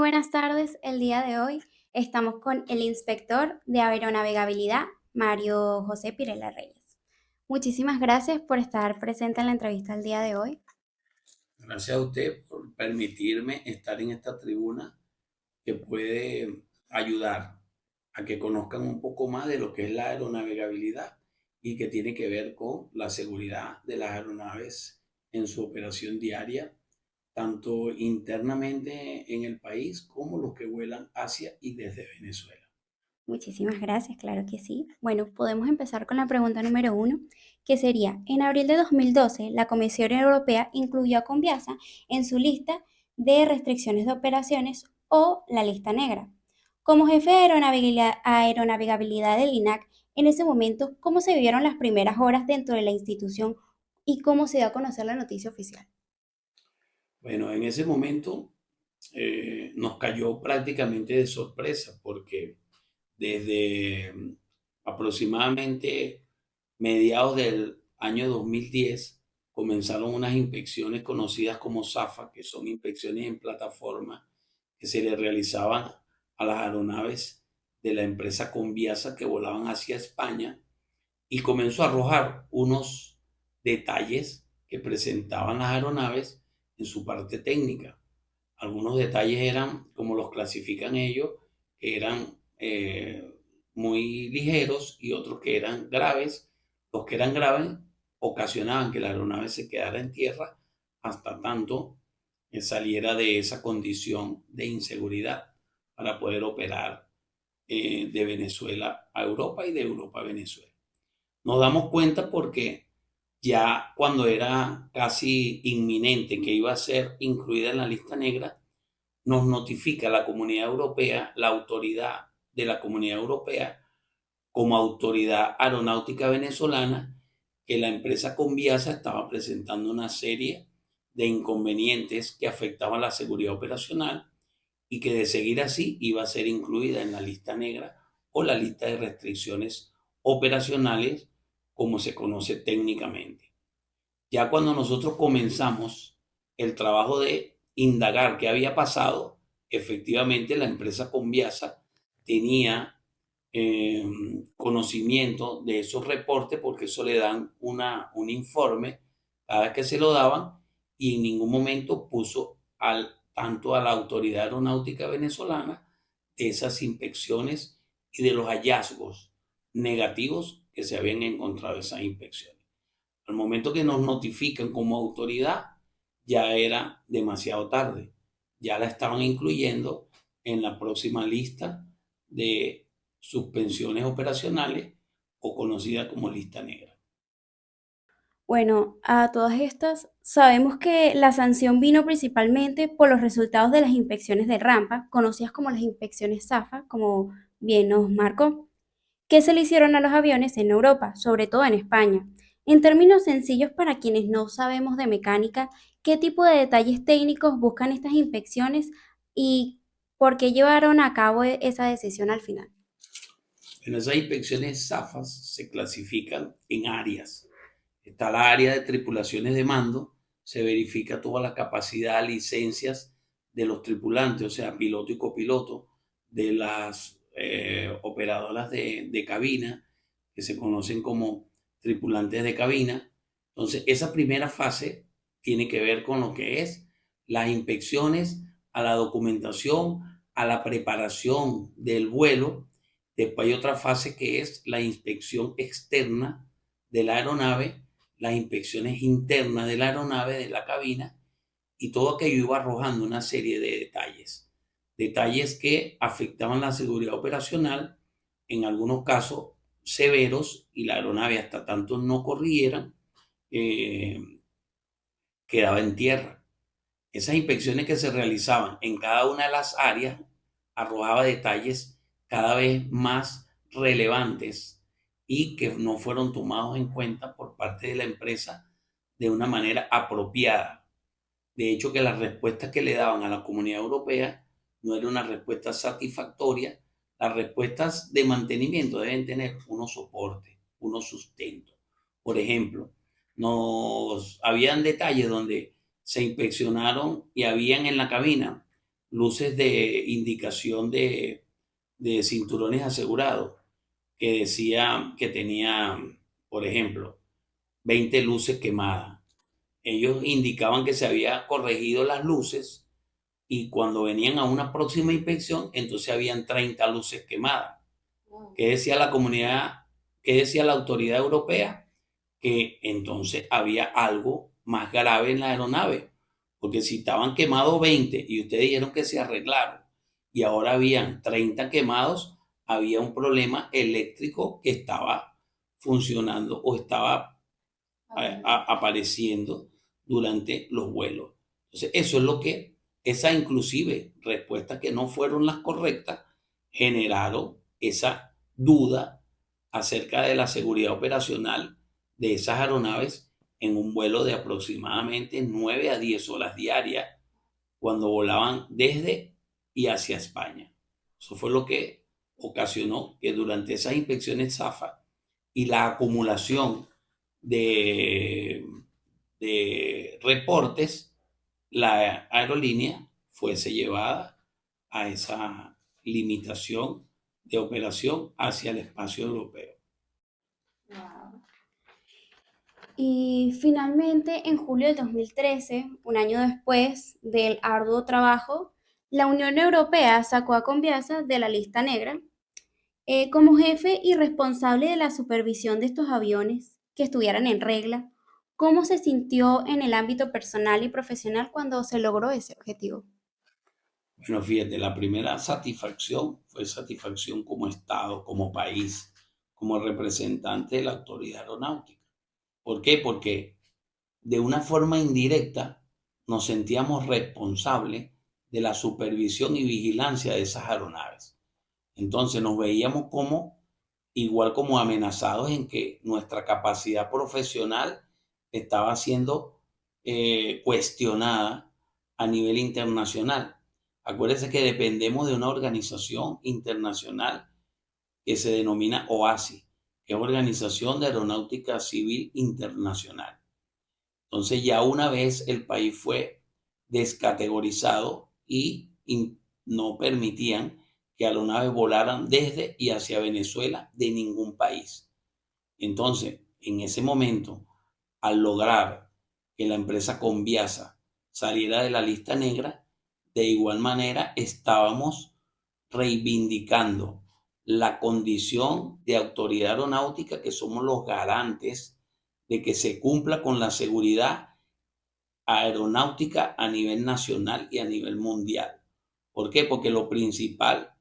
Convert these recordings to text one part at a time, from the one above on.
Buenas tardes, el día de hoy estamos con el inspector de aeronavegabilidad, Mario José Pirela Reyes. Muchísimas gracias por estar presente en la entrevista el día de hoy. Gracias a usted por permitirme estar en esta tribuna que puede ayudar a que conozcan un poco más de lo que es la aeronavegabilidad y que tiene que ver con la seguridad de las aeronaves en su operación diaria, tanto internamente en el país como los que vuelan hacia y desde Venezuela. Muchísimas gracias, claro que sí. Bueno, podemos empezar con la pregunta número uno, que sería, en abril de 2012, la Comisión Europea incluyó a Conviasa en su lista de restricciones de operaciones o la lista negra. Como jefe de aeronavegabilidad del INAC, en ese momento, ¿cómo se vivieron las primeras horas dentro de la institución y cómo se dio a conocer la noticia oficial? Bueno, en ese momento nos cayó prácticamente de sorpresa porque desde aproximadamente mediados del año 2010 comenzaron unas inspecciones conocidas como SAFA, que son inspecciones en plataforma que se le realizaban a las aeronaves de la empresa Conviasa que volaban hacia España, y comenzó a arrojar unos detalles que presentaban las aeronaves en su parte técnica. Algunos detalles eran, como los clasifican ellos, que eran muy ligeros, y otros que eran graves. Los que eran graves ocasionaban que la aeronave se quedara en tierra hasta tanto saliera de esa condición de inseguridad para poder operar de Venezuela a Europa y de Europa a Venezuela. Nos damos cuenta porque ya cuando era casi inminente que iba a ser incluida en la lista negra, nos notifica la Comunidad Europea, la autoridad de la Comunidad Europea, como autoridad aeronáutica venezolana, que la empresa Conviasa estaba presentando una serie de inconvenientes que afectaban la seguridad operacional y que, de seguir así, iba a ser incluida en la lista negra o la lista de restricciones operacionales, como se conoce técnicamente. Ya cuando nosotros comenzamos el trabajo de indagar qué había pasado, efectivamente la empresa Conviasa tenía eh, conocimiento de esos reportes, porque eso le dan un informe cada vez que se lo daban, y en ningún momento puso tanto a la autoridad aeronáutica venezolana de esas inspecciones y de los hallazgos negativos que se habían encontrado en esas inspecciones. Al momento que nos notifican como autoridad, ya era demasiado tarde. Ya la estaban incluyendo en la próxima lista de suspensiones operacionales, o conocida como lista negra. Bueno, a todas estas, sabemos que la sanción vino principalmente por los resultados de las inspecciones de rampa, conocidas como las inspecciones SAFA, como bien nos marcó, que se le hicieron a los aviones en Europa, sobre todo en España. En términos sencillos, para quienes no sabemos de mecánica, ¿qué tipo de detalles técnicos buscan estas inspecciones y por qué llevaron a cabo esa decisión al final? En esas inspecciones SAFAS se clasifican en áreas. Está la área de tripulaciones de mando, se verifica toda la capacidad, licencias de los tripulantes, o sea, piloto y copiloto, de las operadoras de cabina, que se conocen como tripulantes de cabina. Entonces, esa primera fase tiene que ver con lo que es las inspecciones a la documentación, a la preparación del vuelo. Después hay otra fase que es la inspección externa de la aeronave, las inspecciones internas de la aeronave, de la cabina, y todo aquello iba arrojando una serie de detalles. Detalles que afectaban la seguridad operacional, en algunos casos severos, y la aeronave, hasta tanto no corrieran, eh, quedaba en tierra. Esas inspecciones que se realizaban en cada una de las áreas arrojaba detalles cada vez más relevantes y que no fueron tomados en cuenta por parte de la empresa de una manera apropiada. De hecho, que las respuestas que le daban a la Comunidad Europea no era una respuesta satisfactoria. Las respuestas de mantenimiento deben tener unos soportes, unos sustentos. Por ejemplo, habían detalles donde se inspeccionaron y habían en la cabina luces de indicación de cinturones asegurados, que decía que tenía, por ejemplo, 20 luces quemadas. Ellos indicaban que se había corregido las luces y cuando venían a una próxima inspección, entonces habían 30 luces quemadas. ¿Qué decía la comunidad? ¿Qué decía la autoridad europea? Que entonces había algo más grave en la aeronave, porque si estaban quemados 20 y ustedes dijeron que se arreglaron y ahora habían 30 quemados, había un problema eléctrico que estaba funcionando o estaba apareciendo durante los vuelos. Entonces, eso es lo que, esa inclusive respuestas que no fueron las correctas, generaron esa duda acerca de la seguridad operacional de esas aeronaves en un vuelo de aproximadamente 9 a 10 horas diarias cuando volaban desde y hacia España. Eso fue lo que ocasionó que durante esas inspecciones SAFA y la acumulación de, de reportes, la aerolínea fuese llevada a esa limitación de operación hacia el espacio europeo. Y finalmente, en julio del 2013, un año después del arduo trabajo, la Unión Europea sacó a Conviasa de la lista negra como jefe y responsable de la supervisión de estos aviones que estuvieran en regla. ¿Cómo se sintió en el ámbito personal y profesional cuando se logró ese objetivo? Bueno, fíjate, la primera satisfacción fue satisfacción como Estado, como país, como representante de la autoridad aeronáutica. ¿Por qué? Porque de una forma indirecta nos sentíamos responsables de la supervisión y vigilancia de esas aeronaves. Entonces nos veíamos como, igual como amenazados en que nuestra capacidad profesional estaba siendo cuestionada a nivel internacional. Acuérdense que dependemos de una organización internacional que se denomina OASI, que es Organización de Aeronáutica Civil Internacional. Entonces ya una vez el país fue descategorizado y no permitían que aeronaves volaran desde y hacia Venezuela de ningún país. Entonces, en ese momento, al lograr que la empresa Conviasa saliera de la lista negra, de igual manera estábamos reivindicando la condición de autoridad aeronáutica, que somos los garantes de que se cumpla con la seguridad aeronáutica a nivel nacional y a nivel mundial. ¿Por qué? Porque lo principal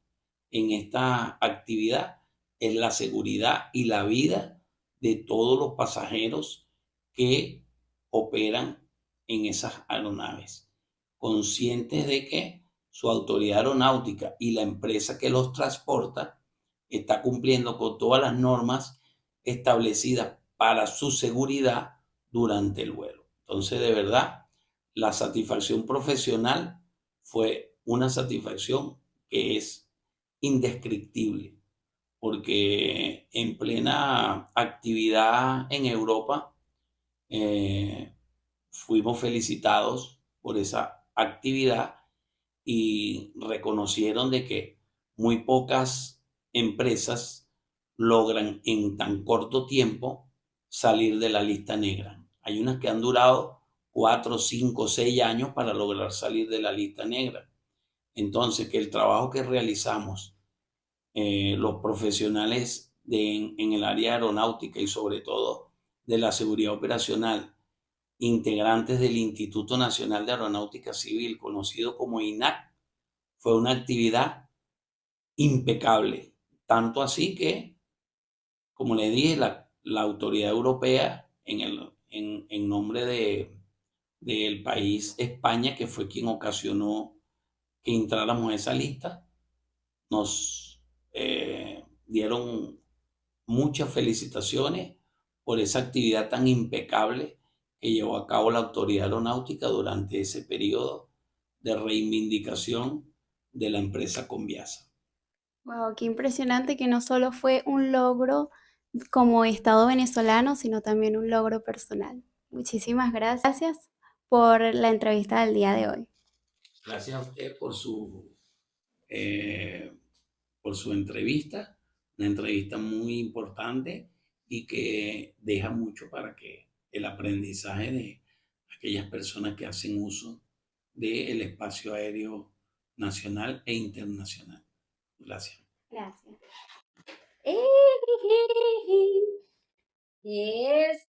en esta actividad es la seguridad y la vida de todos los pasajeros que operan en esas aeronaves, conscientes de que su autoridad aeronáutica y la empresa que los transporta está cumpliendo con todas las normas establecidas para su seguridad durante el vuelo. Entonces, de verdad, la satisfacción profesional fue una satisfacción que es indescriptible, porque en plena actividad en Europa fuimos felicitados por esa actividad y reconocieron de que muy pocas empresas logran en tan corto tiempo salir de la lista negra. Hay unas que han durado 4, 5, 6 años para lograr salir de la lista negra. Entonces, que el trabajo que realizamos los profesionales en el área aeronáutica y sobre todo de la seguridad operacional, integrantes del Instituto Nacional de Aeronáutica Civil, conocido como INAC, fue una actividad impecable. Tanto así que, como le dije, la autoridad europea, en nombre del país España, que fue quien ocasionó que entráramos a esa lista, nos dieron muchas felicitaciones por esa actividad tan impecable que llevó a cabo la autoridad aeronáutica durante ese periodo de reivindicación de la empresa Conviasa. Wow, qué impresionante que no solo fue un logro como Estado venezolano, sino también un logro personal. Muchísimas gracias por la entrevista del día de hoy. Gracias a usted eh, por su entrevista, una entrevista muy importante y que deja mucho para que el aprendizaje de aquellas personas que hacen uso del espacio aéreo nacional e internacional. Gracias. Gracias. Yes.